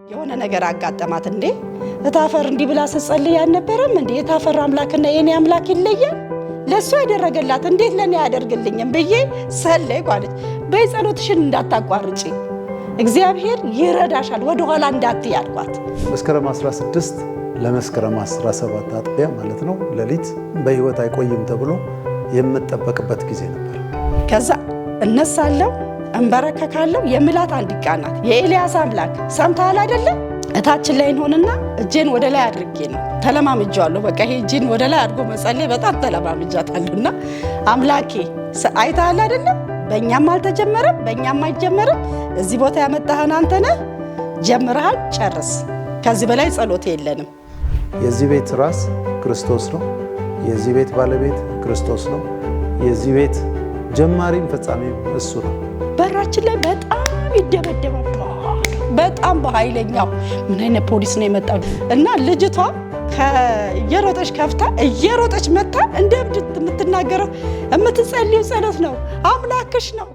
የሆነ ነገር አጋጠማት እንዴ እታፈር እንዲህ ብላ ስትጸልይ አልነበረም እንዴ የታፈር አምላክና የኔ አምላክ ይለያል ለሷ ያደረገላት እንዴት ለኔ ያደርግልኝም ብዬ ሰለይኩ አለች በጸሎትሽን እንዳታቋርጪ እግዚአብሔር ይረዳሻል ወደ ኋላ እንዳትይ አልኳት መስከረም 16 ለመስከረም 17 አጥቢያ ማለት ነው ለሊት በህይወት አይቆይም ተብሎ የምትጠበቅበት ጊዜ ነበር ከዛ እነሳለሁ እንበረከካለሁ የምላት አንድ ቃናት የኤልያስ አምላክ ሰምታል አይደለ እታችን ላይ እንሆንና እጄን ወደ ላይ አድርጌ ነው ተለማምጃለሁ በቃ ይሄ እጄን ወደ ላይ አድርጎ መጸለይ በጣም ተለማምጃታለሁና አምላኬ አይታል አይደለ በእኛም አልተጀመረም በእኛም አይጀመርም እዚህ ቦታ ያመጣህን አንተ ነህ ጀምረሃል ጨርስ ከዚህ በላይ ጸሎት የለንም የዚህ ቤት ራስ ክርስቶስ ነው የዚህ ቤት ባለቤት ክርስቶስ ነው የዚህ ቤት ጀማሪም ፈጻሚም እሱ ነው በራችን ላይ በጣም ይደበደባል በጣም በኃይለኛው ምን አይነት ፖሊስ ነው የመጣው እና ልጅቷ ከየሮጠች ከፍታ እየሮጠች መጣ እንደ እብድ የምትናገረው የምትጸልዩ ጸሎት ነው አምላክሽ ነው